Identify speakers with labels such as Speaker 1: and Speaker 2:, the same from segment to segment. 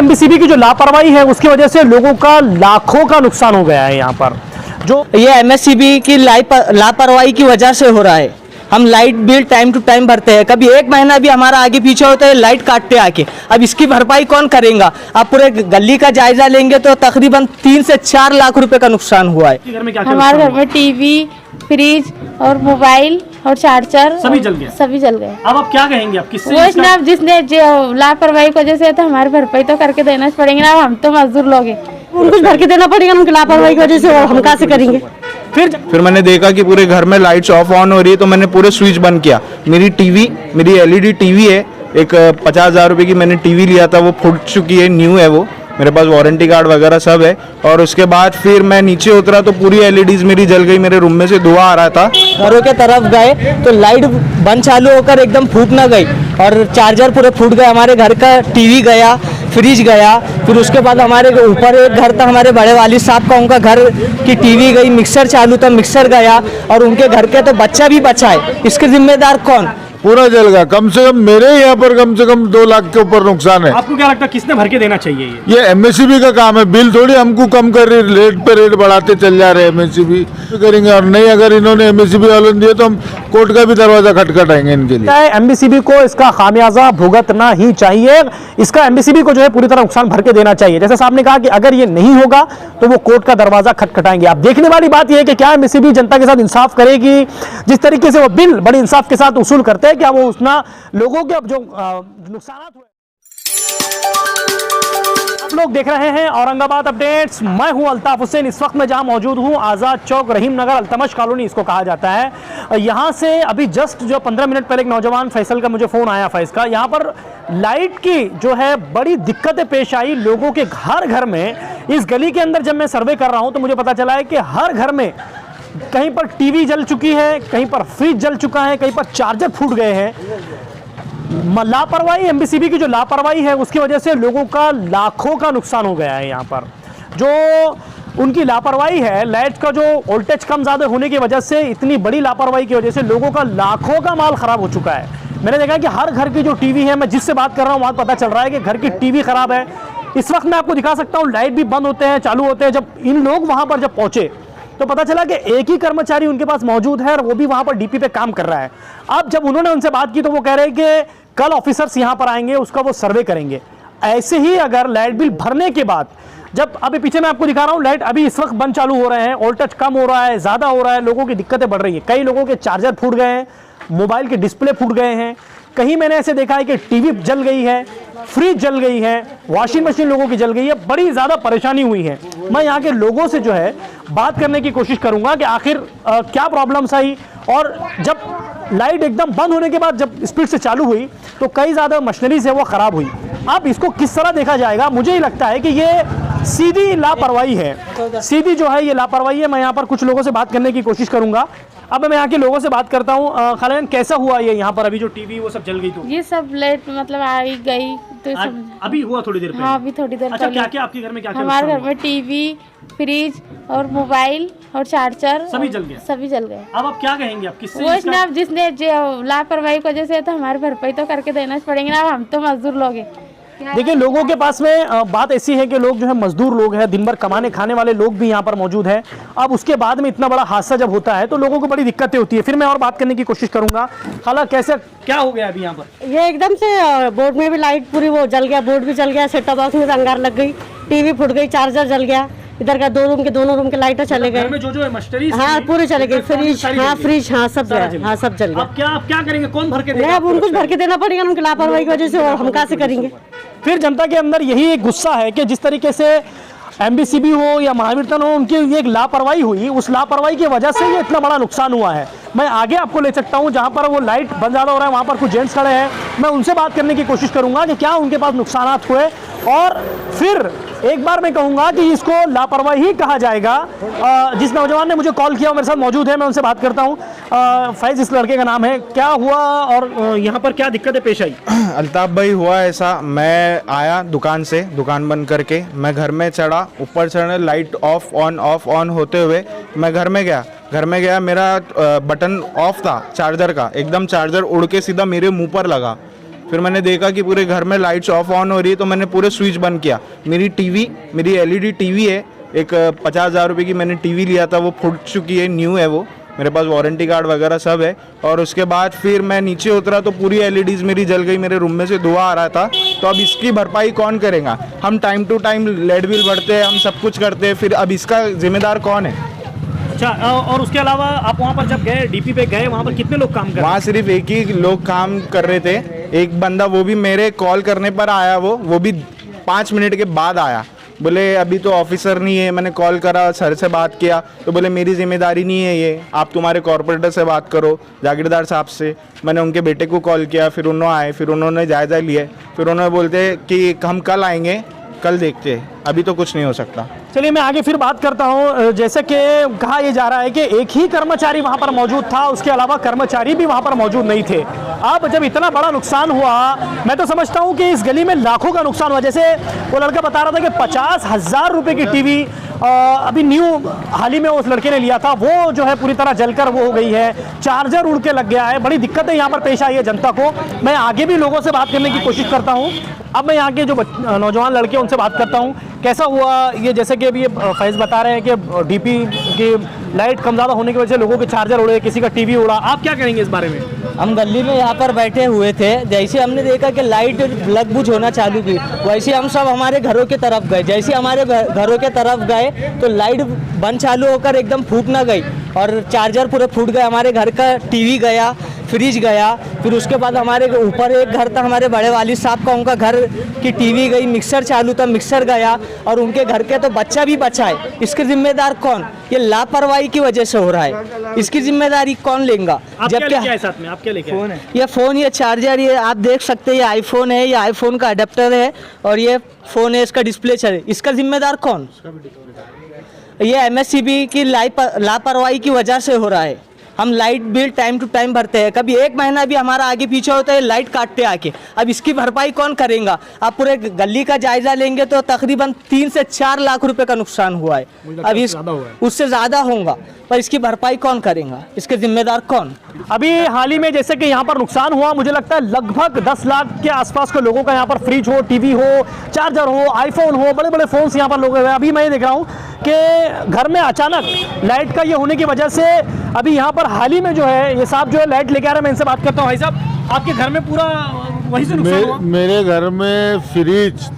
Speaker 1: एमबीसीबी की जो लापरवाही है उसकी वजह से लोगों का लाखों का नुकसान हो गया है। यहाँ पर जो
Speaker 2: ये एमएससीबी की लापरवाही की वजह से हो रहा है। हम light bill time to time भरते हैं, कभी एक महीना भी हमारा आगे पीछे होता है लाइट काटते आके। अब इसकी भरपाई कौन करेगा? आप पूरे गली का जायजा लेंगे तो तकरीबन 3 से 4 लाख रुपए का नुकसान हुआ है।
Speaker 3: हमारे घर में टीवी, फ्रिज और मोबाइल और चार्जर
Speaker 1: सभी जल गए।
Speaker 3: सभी जल गए।
Speaker 1: अब आप क्या कहेंगे? आप किससे?
Speaker 3: वो इसने अब जिसने जो लापरवाही की वजह से तो हमारी भरपाई तो करके देना पड़ेंगे ना। हम तो मजदूर लोग हैं, उनको भर के देना पड़ेगा उनकी लापरवाही की वजह से। और हम कहाँ से करेंगे?
Speaker 4: फिर मैंने देखा कि पूरे घर में लाइट्स ऑफ ऑन हो रही है तो मैंने पूरे स्विच बंद किया। मेरी एलईडी टीवी है, एक 50,000 रुपये की मैंने टीवी लिया था, वो फूट चुकी है, न्यू है वो, मेरे पास वारंटी कार्ड वगैरह सब है। और उसके बाद फिर मैं नीचे उतरा तो पूरी एलईडीज मेरी जल गई, मेरे रूम में से धुआं आ रहा था।
Speaker 2: घरों के तरफ गए तो लाइट बंद चालू होकर एकदम फूट ना गई और चार्जर पूरे फूट गए। हमारे घर का टीवी गया, फ्रिज गया। फिर उसके बाद हमारे ऊपर एक घर था, हमारे बड़े वालिद साहब का, उनका घर की टीवी गई, मिक्सर चालू था, मिक्सर गया। और उनके घर के तो बच्चा भी बचा है, इसके जिम्मेदार कौन?
Speaker 5: पूरा जल गया। कम से कम मेरे यहाँ पर कम से कम 2 लाख के ऊपर नुकसान है।
Speaker 1: आपको क्या लगता है किसने भर के देना चाहिए?
Speaker 5: ये एमएससीबी का काम है, बिल थोड़ी हमको कम कर रही, रेट पे रेट बढ़ाते चल जा रहे हैं। एमएससीबी करेंगे और नहीं, अगर इन्होंने एमएससीबी वालों ने दिए तो हम कोर्ट का भी दरवाजा खटखटाएंगे इनके लिए।
Speaker 1: एमबीसीबी को इसका खामियाजा भुगतना ही चाहिए। इसका एमबीसीबी को जो है पूरी तरह नुकसान भर के देना चाहिए। जैसे साहब ने कहा कि अगर ये नहीं होगा तो वो कोर्ट का दरवाजा खटखटाएंगे। अब देखने वाली बात यह है कि क्या एमबीसीबी जनता के साथ इंसाफ करेगी? जिस तरीके से वो बिल बड़े इंसाफ के साथ वसूल करते हैं, क्या वो उतना लोगों के जो नुकसान हुए? आप लोग देख रहे हैं औरंगाबाद अपडेट्स। मैं हूं अल्ताफ हुसैन। इस वक्त मैं जहां मौजूद हूं आज़ाद चौक, रहीम नगर, अल्तमश कॉलोनी इसको कहा जाता है। यहां से अभी जस्ट जो 15 मिनट पहले एक नौजवान फैसल का मुझे फ़ोन आया, फैज़ का। यहां पर लाइट की जो है बड़ी दिक्कतें पेश आई लोगों के घर घर में। इस गली के अंदर जब मैं सर्वे कर रहा हूं तो मुझे पता चला है कि हर घर में कहीं पर टीवी जल चुकी है, कहीं पर फ्रिज जल चुका है, कहीं पर चार्जर फूट गए हैं। लापरवाही, एमबीसीबी की जो लापरवाही है उसकी वजह से लोगों का लाखों का नुकसान हो गया है। यहाँ पर जो उनकी लापरवाही है, लाइट का जो वोल्टेज कम ज़्यादा होने की वजह से, इतनी बड़ी लापरवाही की वजह से लोगों का लाखों का माल ख़राब हो चुका है। मैंने देखा कि हर घर की जो टीवी है, मैं जिससे बात कर रहा हूँ वहाँ पता चल रहा है कि घर की टीवी ख़राब है। इस वक्त मैं आपको दिखा सकता हूँ, लाइट भी बंद होते हैं, चालू होते हैं। जब इन लोग वहाँ पर जब पहुँचे तो पता चला कि एक ही कर्मचारी उनके पास मौजूद है और वो भी वहाँ पर डीपी पे काम कर रहा है। अब जब उन्होंने उनसे बात की तो वो कह रहे हैं कि कल ऑफिसर्स यहाँ पर आएंगे, उसका वो सर्वे करेंगे। ऐसे ही अगर लाइट बिल भरने के बाद, जब अभी पीछे मैं आपको दिखा रहा हूँ, लाइट अभी इस वक्त बंद चालू हो रहे हैं, वोल्टेज कम हो रहा है, ज़्यादा हो रहा है, लोगों की दिक्कतें बढ़ रही है। कई लोगों के चार्जर फूट गए हैं, मोबाइल के डिस्प्ले फूट गए हैं, कहीं मैंने ऐसे देखा है कि टीवी जल गई है, फ्रिज जल गई है, वॉशिंग मशीन लोगों की जल गई है। बड़ी ज़्यादा परेशानी हुई है। मैं यहाँ के लोगों से जो है बात करने की कोशिश करूँगा कि आखिर क्या प्रॉब्लम्स आई। और जब लाइट एकदम बंद होने के बाद जब स्पीड से चालू हुई तो कई ज़्यादा मशीनरीज है वो ख़राब हुई। अब इसको किस तरह देखा जाएगा? मुझे ही लगता है कि ये सीधी लापरवाही है, सीधी जो है ये लापरवाही है। मैं यहाँ पर कुछ लोगों से बात करने की कोशिश करूँगा। अब मैं यहाँ के लोगों से बात करता हूँ। खालिद, कैसा हुआ ये यहाँ पर? अभी जो टीवी वो सब जल गई तो
Speaker 3: ये सब लाइट मतलब आई गई तो सब
Speaker 1: अभी हुआ थोड़ी देर पहले?
Speaker 3: हाँ, अभी थोड़ी देर
Speaker 1: अच्छा,
Speaker 3: पहले।
Speaker 1: क्या क्या आपके घर में क्या क्या?
Speaker 3: हमारे घर में टीवी, फ्रिज और मोबाइल और चार्जर
Speaker 1: सभी जल गए।
Speaker 3: सभी जल गए।
Speaker 1: अब आप क्या कहेंगे? आप किससे?
Speaker 3: वो इसने अब जिसने जो लापरवाही की वजह से तो हमारी भरपाई तो करके देना पड़ेंगे ना। हम तो मजदूर लोग हैं।
Speaker 1: देखिए, लोगों के पास में बात ऐसी है कि लोग जो है मजदूर लोग हैं, दिन भर कमाने खाने वाले लोग भी यहाँ पर मौजूद हैं। अब उसके बाद में इतना बड़ा हादसा जब होता है तो लोगों को बड़ी दिक्कतें होती है। फिर मैं और बात करने की कोशिश करूंगा। खाला, कैसे क्या हो गया अभी यहाँ पर?
Speaker 6: ये एकदम से बोर्ड में भी लाइट पूरी वो जल गया, बोर्ड भी जल गया, सेट टॉप बॉक्स में अंगार लग गई, टीवी फूट गई, चार्जर जल गया, इधर का दोनों रूम के लाइटें चले गए।
Speaker 1: जो मशीनरी
Speaker 6: हाँ पूरे चले गए, फ्रिज हाँ सब गया, हाँ सब जल गया।
Speaker 1: अब क्या करेंगे? कौन भर के देगा?
Speaker 6: अब उनको भर के देना पड़ेगा उनकी लापरवाही की वजह से। और हम कहाँ से करेंगे?
Speaker 1: फिर जनता के अंदर यही एक गुस्सा है कि जिस तरीके से एमबीसीबी हो या महावीरतन हो, उनकी ये एक लापरवाही हुई, उस लापरवाही की वजह से ये इतना बड़ा नुकसान हुआ है। मैं आगे आपको ले सकता हूँ जहाँ पर वो लाइट बंद ज़्यादा हो रहा है, वहाँ पर कुछ जेंट्स खड़े हैं। मैं उनसे बात करने की कोशिश करूँगा कि क्या उनके पास नुकसान हुए। और फिर एक बार मैं कहूँगा कि इसको लापरवाही कहा जाएगा। जिस नौजवान ने मुझे कॉल किया वो मेरे साथ मौजूद है, मैं उनसे बात करता हूँ। फैज़ इस लड़के का नाम है। क्या हुआ और यहाँ पर क्या दिक्कतें पेश आई?
Speaker 4: अल्ताफ भाई, हुआ ऐसा, मैं आया दुकान से, दुकान बंद करके मैं घर में चढ़ा, ऊपर चढ़ने लाइट ऑफ ऑन होते हुए मैं घर में गया, मेरा बटन ऑफ था चार्जर का, एकदम चार्जर उड़ के सीधा मेरे मुंह पर लगा। फिर मैंने देखा कि पूरे घर में लाइट्स ऑफ ऑन हो रही है, तो मैंने पूरे स्विच बंद किया। मेरी टीवी, मेरी एलईडी टीवी है, एक 50,000 रुपये की मैंने टीवी लिया था, वो फूट चुकी है, न्यू है वो, मेरे पास वारंटी कार्ड वगैरह सब है। और उसके बाद फिर मैं नीचे उतरा तो पूरी एलईडीज़ मेरी जल गई, मेरे रूम में से धुआं आ रहा था। तो अब इसकी भरपाई कौन करेगा? हम time to time light bill भरते हैं, हम सब कुछ करते हैं, फिर अब इसका जिम्मेदार कौन है?
Speaker 1: अच्छा, और उसके अलावा आप वहाँ पर जब गए, डीपी पे गए, वहाँ पर कितने लोग काम कर रहे
Speaker 4: वहाँ सिर्फ एक ही लोग काम कर रहे थे, एक बंदा, वो भी मेरे कॉल करने पर आया, वो भी 5 मिनट के बाद आया। बोले अभी तो ऑफिसर नहीं है। मैंने कॉल करा, सर से बात किया तो बोले मेरी जिम्मेदारी नहीं है ये, आप तुम्हारे कॉर्पोरेटर से बात करो, जागीरदार साहब से। मैंने उनके बेटे को कॉल किया, फिर उन्होंने आए, फिर उन्होंने जायज़ा लिए, फिर उन्होंने बोलते कि हम कल आएंगे, कल देखते हैं, अभी तो कुछ नहीं हो सकता।
Speaker 1: चलिए मैं आगे फिर बात करता हूँ। जैसे कि कहा यह जा रहा है कि एक ही कर्मचारी वहाँ पर मौजूद था, उसके अलावा कर्मचारी भी वहाँ पर मौजूद नहीं थे। अब जब इतना बड़ा नुकसान हुआ, मैं तो समझता हूँ कि इस गली में लाखों का नुकसान हुआ। जैसे वो लड़का बता रहा था कि 50,000 रुपये की टीवी अभी न्यू हाल ही में उस लड़के ने लिया था, वो जो है पूरी तरह जलकर वो हो गई है, चार्जर उड़ के लग गया है। बड़ी दिक्कतें यहाँ पर पेश आई है जनता को। मैं आगे भी लोगों से बात करने की कोशिश करता हूँ। अब मैं यहाँ के जो नौजवान लड़के उनसे बात करता हूँ, कैसा हुआ ये? जैसे कि अभी ये फैज़ बता रहे हैं कि डीपी की लाइट कम ज़्यादा होने की वजह से लोगों के चार्जर उड़े, किसी का टीवी उड़ा। आप क्या कहेंगे इस बारे में?
Speaker 2: हम गली में यहाँ पर बैठे हुए थे, जैसे हमने देखा कि लाइट लग बुझ होना चालू की, वैसे हम सब हमारे घरों की तरफ गए। जैसे हमारे घरों के तरफ गए तो लाइट बंद चालू होकर एकदम फूट ना गई और चार्जर पूरे फूट गए। हमारे घर का टीवी गया, फ्रिज गया। फिर उसके बाद हमारे ऊपर एक घर था, हमारे बड़े वालिद साहब का, उनका घर की टीवी गई, मिक्सर चालू था, मिक्सर गया, और उनके घर के तो बच्चा भी बचा है। इसके जिम्मेदार कौन? ये लापरवाही की वजह से हो रहा है, इसकी जिम्मेदारी कौन लेगा?
Speaker 1: जबकि साथ में आप क्या लेके
Speaker 2: फोन है, ये फ़ोन, ये चार्जर, ये आप देख सकते हैं, ये आईफोन है, ये आईफोन का अडेप्टर है, और ये फ़ोन है, इसका डिस्प्ले है। इसका जिम्मेदार कौन? ये एमएससीबी की लापरवाही की वजह से हो रहा है। हम light bill time to time भरते हैं, कभी एक महीना भी हमारा आगे पीछे होता है, लाइट काटते आके। अब इसकी भरपाई कौन करेगा? आप पूरे गली का जायजा लेंगे तो तकरीबन 3 से 4 लाख रुपए का नुकसान हुआ है। अब इस उससे ज़्यादा होगा, पर इसकी भरपाई कौन करेगा? इसके जिम्मेदार कौन?
Speaker 1: अभी हाल ही में जैसे कि यहाँ पर नुकसान हुआ, मुझे लगता है लगभग 10 लाख के आसपास के लोगों का यहाँ पर फ्रिज हो, टीवी हो, चार्जर हो, आईफोन हो, बड़े बड़े फ़ोन्स यहाँ पर लोग हुए। अभी मैं देख रहा हूँ कि घर में अचानक लाइट का ये होने की वजह से अभी यहाँ पर हाल ही में जो है ये साहब जो है लाइट लेके आ रहे हैं। मैं इनसे बात करता हूँ। भाई साहब, आपके घर में पूरा वहीं से नुकसान हुआ?
Speaker 5: मेरे घर में फ्रिज,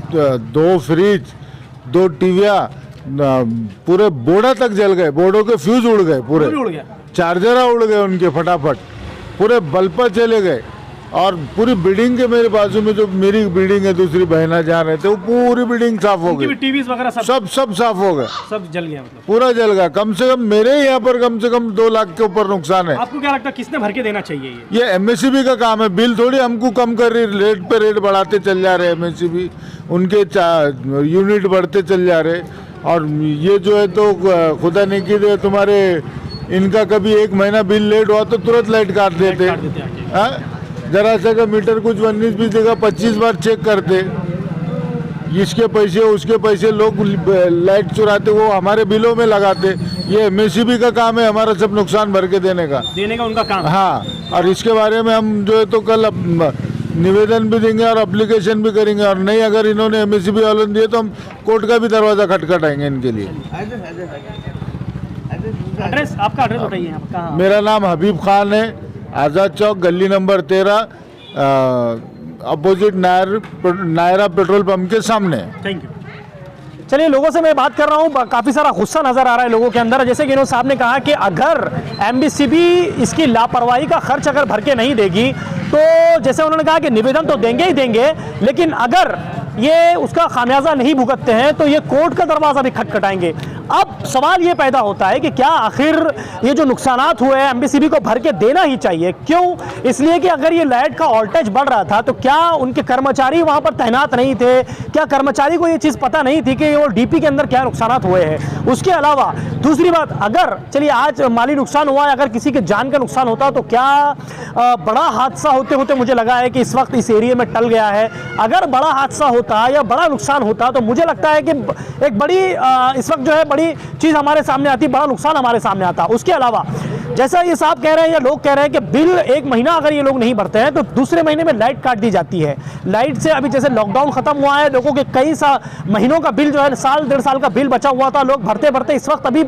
Speaker 5: 2 फ्रिज, 2 टीवियाँ, पूरे बोर्डा तक जल गए, बोर्डों के फ्यूज उड़ गए, पूरे
Speaker 1: उड़ गया,
Speaker 5: चार्जर उड़ गए उनके फटाफट, पूरे बल्ब चले गए। और पूरी बिल्डिंग के मेरे बाजू में जो मेरी बिल्डिंग है, दूसरी बहना जहाँ रहते, वो पूरी बिल्डिंग साफ हो गई,
Speaker 1: टीवीज वगैरह
Speaker 5: सब साफ हो गए,
Speaker 1: सब जल गया। मतलब
Speaker 5: पूरा जल गया। कम से कम मेरे यहाँ पर कम से कम 2 लाख के ऊपर नुकसान है।
Speaker 1: आपको क्या लगता है किसने भर के देना चाहिए?
Speaker 5: ये एमएससीबी का काम है, बिल थोड़ी हमको कम कर रही, रेट पे रेट बढ़ाते चल जा रहे एमएससीबी, उनके यूनिट बढ़ते चल जा रहे। और ये जो है तो खुदा ने की दे, तुम्हारे इनका कभी 1 महीना बिल लेट हुआ तो तुरंत लाइट काट देते। जरा सा का मीटर कुछ 19-20 देगा, 25 बार चेक करते, इसके पैसे उसके पैसे, लोग लाइट चुराते, वो हमारे बिलों में लगाते। ये एमएससीबी का काम है हमारा सब नुकसान भर के देने का
Speaker 1: उनका काम।
Speaker 5: हाँ, और इसके बारे में हम जो है तो कल निवेदन भी देंगे और एप्लीकेशन भी करेंगे, और नहीं अगर इन्होंने एमएससीबी वालों दिए तो हम कोर्ट का भी दरवाजा खटखटाएंगे इनके लिए।
Speaker 1: एड्रेस, आपका एड्रेस बताइए यहाँ पर। कहाँ?
Speaker 5: मेरा नाम हबीब खान है, आज़ाद चौक, गली number 13, opposite Nayara petrol pump के सामने।
Speaker 1: Thank you. चलिए, लोगों से मैं बात कर रहा हूँ, काफ़ी सारा गुस्सा नज़र आ रहा है लोगों के अंदर। जैसे कि इन्होंने साहब ने कहा कि अगर एमएससीबी इसकी लापरवाही का खर्च अगर भर के नहीं देगी तो जैसे उन्होंने कहा कि निवेदन तो देंगे ही देंगे, लेकिन अगर ये उसका खामियाजा नहीं भुगतते हैं तो ये कोर्ट का दरवाज़ा भी खटखटाएंगे। अब सवाल ये पैदा होता है कि क्या आखिर ये जो नुकसानात हुए हैं एमएससीबी को भर के देना ही चाहिए? क्यों? इसलिए कि अगर ये लाइट का वोल्टेज बढ़ रहा था तो क्या उनके कर्मचारी वहाँ पर तैनात नहीं थे? क्या कर्मचारी को ये चीज़ पता नहीं थी कि वो डीपी के अंदर क्या नुकसानात हुए हैं? उसके अलावा दूसरी बात, अगर चलिए आज माली नुकसान हुआ है, अगर किसी के जान का नुकसान होता तो क्या बड़ा हादसा होते होते मुझे लगा है कि इस वक्त इस एरिया में टल गया है। अगर बड़ा हादसा होता या बड़ा नुकसान होता तो मुझे लगता है कि एक बड़ी इस वक्त जो है बड़ी चीज़ हमारे सामने आती, बड़ा नुकसान हमारे सामने आता। उसके अलावा जैसा ये साहब कह रहे हैं या लोग कह रहे हैं कि बिल एक महीना अगर ये लोग नहीं भरते हैं तो दूसरे महीने में लाइट काट दी जाती है। लाइट से अभी जैसे लॉकडाउन खत्म हुआ है, लोगों के कई महीनों का बिल जो है, साल 1.5 साल का बिल बचा हुआ था, लोग भरते भरते इस वक्त अभी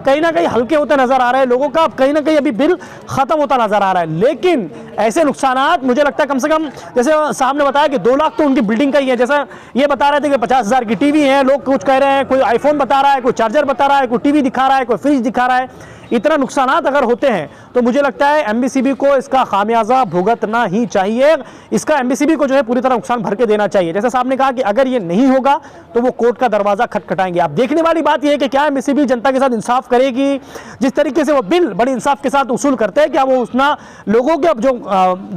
Speaker 1: कहीं ना कहीं हल्के होते नजर आ रहे हैं लोगों का, कहीं ना कहीं अभी बिल खत्म होता नजर आ रहा है। लेकिन ऐसे नुकसानात मुझे लगता है कम से कम, जैसे साहब ने बताया कि 2 लाख तो उनकी बिल्डिंग का ही है, जैसा ये बता रहे थे कि 50,000 की टीवी है, लोग कुछ कह रहे हैं, कोई आईफोन बता रहा है, कोई चार्जर बता रहा है, कोई टीवी दिखा रहा है, कोई फ्रिज दिखा रहा है। इतना नुकसानात अगर होते हैं तो मुझे लगता है एमबीसीबी को इसका खामियाजा भुगतना ही चाहिए। इसका एमबीसीबी को जो है पूरी तरह नुकसान भर के देना चाहिए। जैसे साहब ने कहा कि अगर ये नहीं होगा तो वो कोर्ट का दरवाजा खटखटाएंगे। अब देखने वाली बात यह है कि क्या एमबीसीबी जनता के साथ इंसाफ करेगी। जिस तरीके से वो बिल बड़ी इंसाफ के साथ वसूल करते हैं, क्या वो उतना लोगों के जो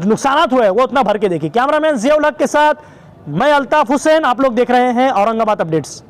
Speaker 1: नुकसानात हुए वो उतना भर के देगी। कैमरामैन जियाउल हक के साथ मैं अल्ताफ हुसैन, आप लोग देख रहे हैं औरंगाबाद अपडेट्स।